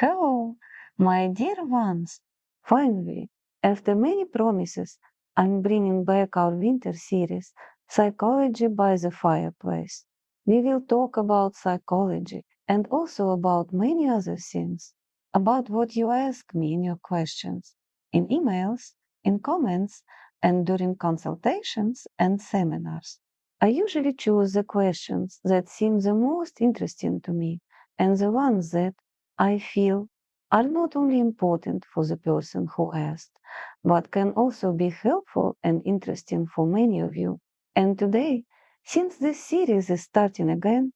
Hello, my dear ones. Finally, after many promises, I'm bringing back our winter series, Psychology by the Fireplace. We will talk about psychology and also about many other things, about what you ask me in your questions, in emails, in comments, and during consultations and seminars. I usually choose the questions that seem the most interesting to me and the ones that I feel are not only important for the person who asked, but can also be helpful and interesting for many of you. And today, since this series is starting again,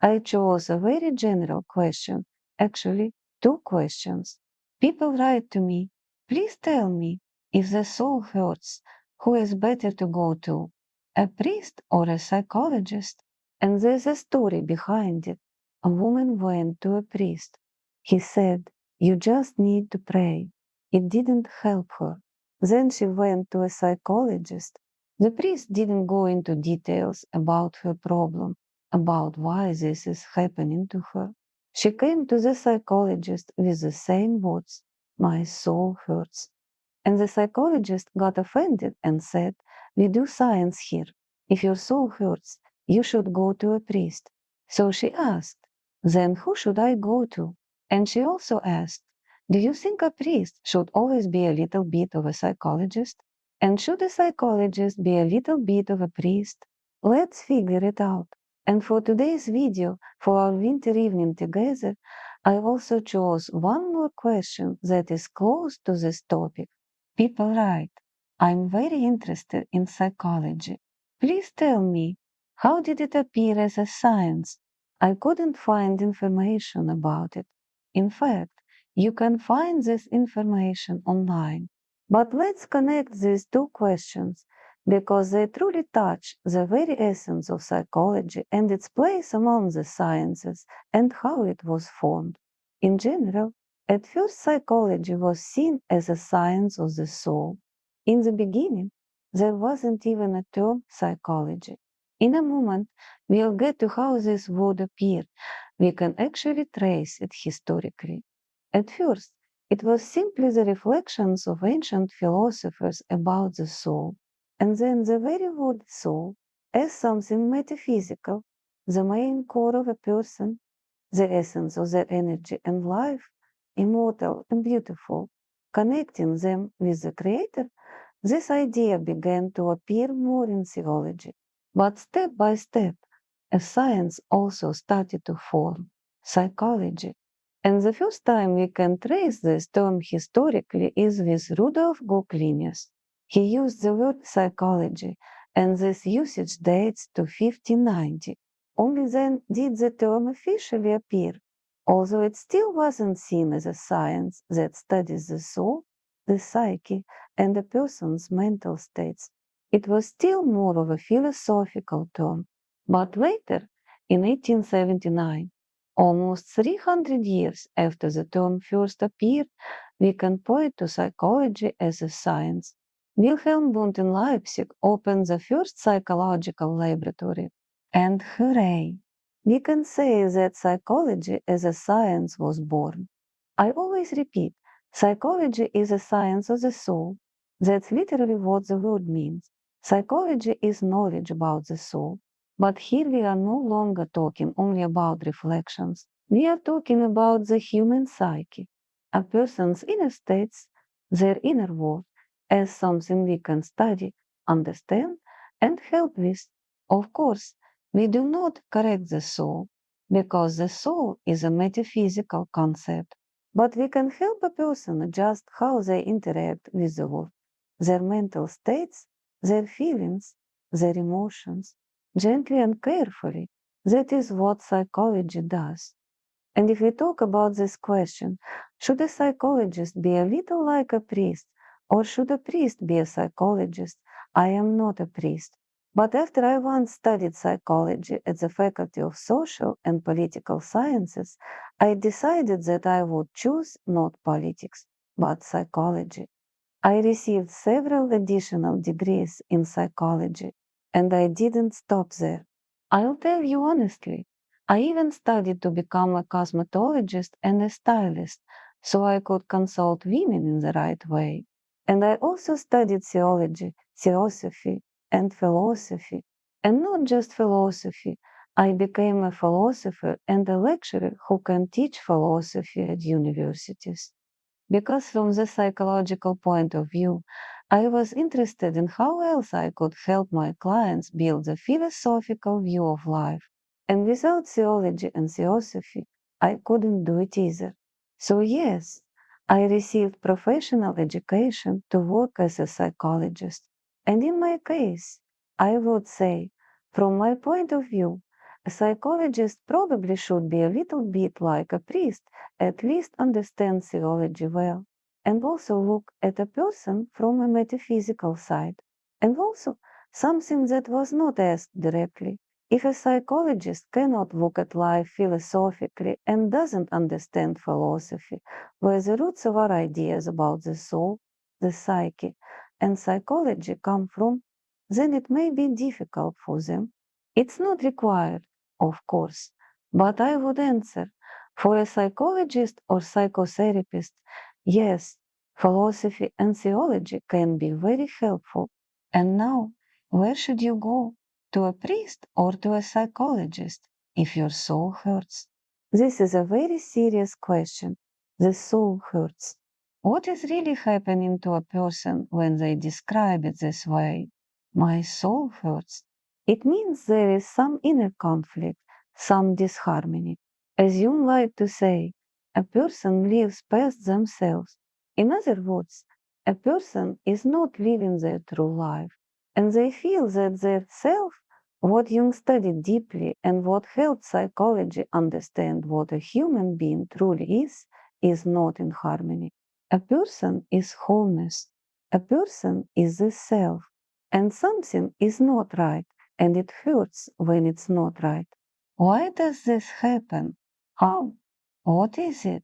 I chose a very general question, actually, two questions. People write to me, please tell me, if the soul hurts, who is better to go to, a priest or a psychologist? And there's a story behind it. A woman went to a priest. He said, you just need to pray. It didn't help her. Then she went to a psychologist. The priest didn't go into details about her problem, about why this is happening to her. She came to the psychologist with the same words, my soul hurts. And the psychologist got offended and said, we do science here. If your soul hurts, you should go to a priest. So she asked, then who should I go to? And she also asked, do you think a priest should always be a little bit of a psychologist? And should a psychologist be a little bit of a priest? Let's figure it out. And for today's video, for our winter evening together, I also chose one more question that is close to this topic. People write, I'm very interested in psychology. Please tell me, how did it appear as a science? I couldn't find information about it. In fact, you can find this information online. But let's connect these two questions because they truly touch the very essence of psychology and its place among the sciences and how it was formed. In general, at first psychology was seen as a science of the soul. In the beginning, there wasn't even a term psychology. In a moment, we'll get to how this word appeared. We can actually trace it historically. At first, it was simply the reflections of ancient philosophers about the soul, and then the very word soul as something metaphysical, the main core of a person, the essence of their energy and life, immortal and beautiful, connecting them with the Creator. This idea began to appear more in theology, but step by step, a science also started to form, psychology. And the first time we can trace this term historically is with Rudolf Goclenius. He used the word psychology, and this usage dates to 1590. Only then did the term officially appear, although it still wasn't seen as a science that studies the soul, the psyche, and a person's mental states. It was still more of a philosophical term. But later, in 1879, almost 300 years after the term first appeared, we can point to psychology as a science. Wilhelm Wundt in Leipzig opened the first psychological laboratory. And hooray! We can say that psychology as a science was born. I always repeat, psychology is a science of the soul. That's literally what the word means. Psychology is knowledge about the soul. But here we are no longer talking only about reflections. We are talking about the human psyche, a person's inner states, their inner world, as something we can study, understand, and help with. Of course, we do not correct the soul, because the soul is a metaphysical concept. But we can help a person adjust how they interact with the world, their mental states, their feelings, their emotions, gently and carefully. That is what psychology does. And if we talk about this question, should a psychologist be a little like a priest, or should a priest be a psychologist? I am not a priest. But after I once studied psychology at the Faculty of Social and Political Sciences, I decided that I would choose not politics, but psychology. I received several additional degrees in psychology, and I didn't stop there. I'll tell you honestly, I even studied to become a cosmetologist and a stylist, so I could consult women in the right way. And I also studied theology, theosophy, and philosophy. And not just philosophy. I became a philosopher and a lecturer who can teach philosophy at universities. Because from the psychological point of view, I was interested in how else I could help my clients build a philosophical view of life. And without theology and theosophy, I couldn't do it either. So, yes, I received professional education to work as a psychologist. And in my case, I would say, from my point of view, a psychologist probably should be a little bit like a priest, at least understand theology well, and also look at a person from a metaphysical side. And also, something that was not asked directly. If a psychologist cannot look at life philosophically and doesn't understand philosophy, where the roots of our ideas about the soul, the psyche, and psychology come from, then it may be difficult for them. It's not required, of course, but I would answer for a psychologist or psychotherapist, yes, philosophy and theology can be very helpful. And now, where should you go? To a priest or to a psychologist if your soul hurts? This is a very serious question. The soul hurts. What is really happening to a person when they describe it this way? My soul hurts. It means there is some inner conflict, some disharmony. As Jung liked to say, a person lives past themselves. In other words, a person is not living their true life, and they feel that their self, what Jung studied deeply and what helped psychology understand what a human being truly is not in harmony. A person is wholeness. A person is the self, and something is not right, and it hurts when it's not right. Why does this happen? How? What is it?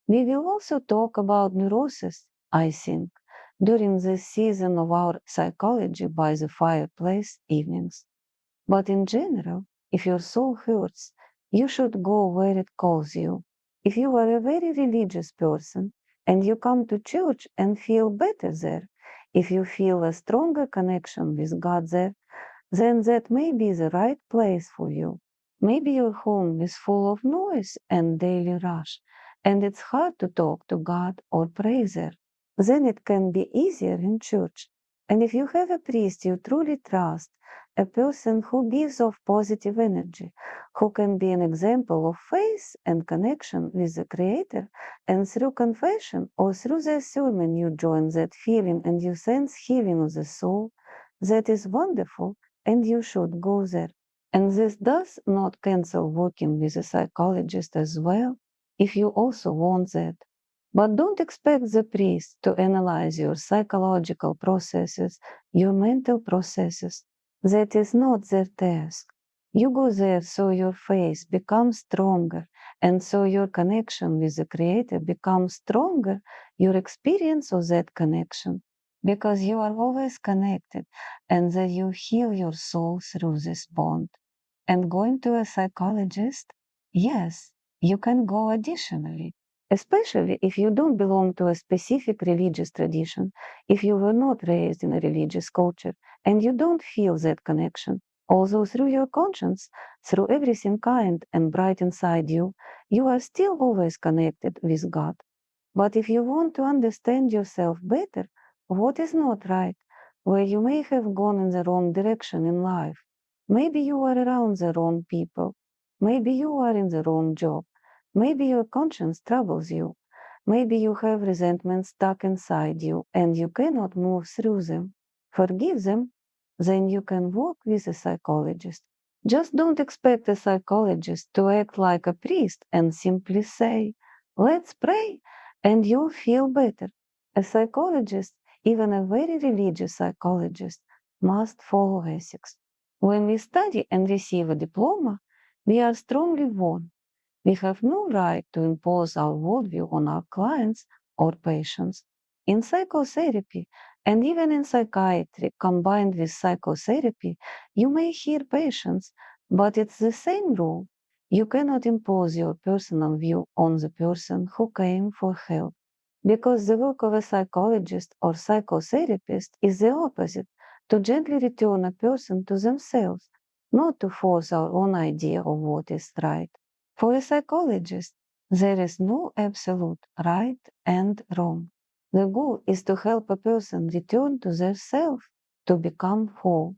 We will also talk about neurosis, I think, during this season of our Psychology by the Fireplace evenings. But in general, if your soul hurts, you should go where it calls you. If you are a very religious person and you come to church and feel better there, if you feel a stronger connection with God there, then that may be the right place for you. Maybe your home is full of noise and daily rush, and it's hard to talk to God or pray there. Then it can be easier in church. And if you have a priest you truly trust, a person who gives off positive energy, who can be an example of faith and connection with the Creator, and through confession or through the sermon you join that feeling and you sense healing of the soul, that is wonderful and you should go there. And this does not cancel working with a psychologist as well, if you also want that. But don't expect the priest to analyze your psychological processes, your mental processes. That is not their task. You go there so your faith becomes stronger, and so your connection with the Creator becomes stronger, your experience of that connection, because you are always connected, and that you heal your soul through this bond. And going to a psychologist? Yes, you can go additionally, especially if you don't belong to a specific religious tradition, if you were not raised in a religious culture, and you don't feel that connection. Although through your conscience, through everything kind and bright inside you, you are still always connected with God. But if you want to understand yourself better, what is not right, where you may have gone in the wrong direction in life, maybe you are around the wrong people, maybe you are in the wrong job, maybe your conscience troubles you, maybe you have resentment stuck inside you and you cannot move through them. Forgive them, then you can work with a psychologist. Just don't expect a psychologist to act like a priest and simply say, let's pray and you'll feel better. A psychologist, even a very religious psychologist, must follow ethics. When we study and receive a diploma, we are strongly warned. We have no right to impose our worldview on our clients or patients. In psychotherapy and even in psychiatry combined with psychotherapy, you may hear patients, but it's the same rule. You cannot impose your personal view on the person who came for help, because the work of a psychologist or psychotherapist is the opposite, to gently return a person to themselves, not to force our own idea of what is right. For a psychologist, there is no absolute right and wrong. The goal is to help a person return to their self, to become whole.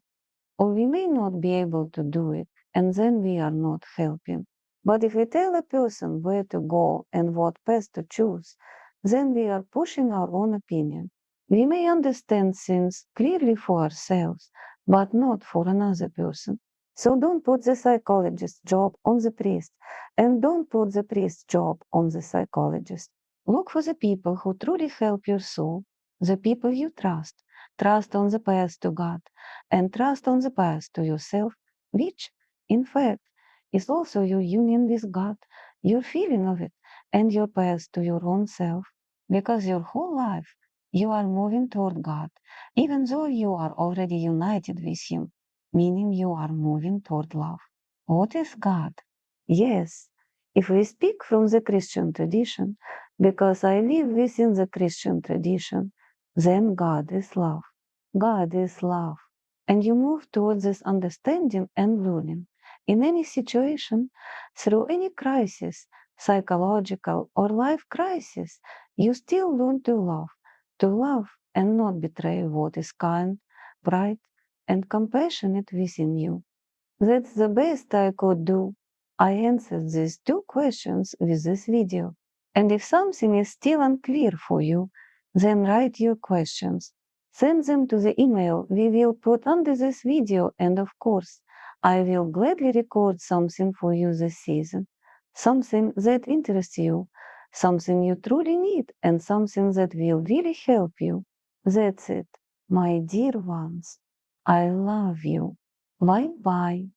Or we may not be able to do it, and then we are not helping. But if we tell a person where to go and what path to choose, then we are pushing our own opinion. We may understand things clearly for ourselves, but not for another person. So don't put the psychologist's job on the priest, and don't put the priest's job on the psychologist. Look for the people who truly help your soul, the people you trust. Trust on the path to God and trust on the path to yourself, which, in fact, is also your union with God, your feeling of it, and your path to your own self, because your whole life you are moving toward God, even though you are already united with Him, meaning you are moving toward love. What is God? Yes, if we speak from the Christian tradition, because I live within the Christian tradition, then God is love. God is love. And you move towards this understanding and learning. In any situation, through any crisis, psychological or life crisis, you still learn to love and not betray what is kind, bright, and compassionate within you. That's the best I could do. I answered these two questions with this video. And if something is still unclear for you, then write your questions. Send them to the email we will put under this video, and of course, I will gladly record something for you this season. Something that interests you, something you truly need, and something that will really help you. That's it, my dear ones. I love you. Bye bye.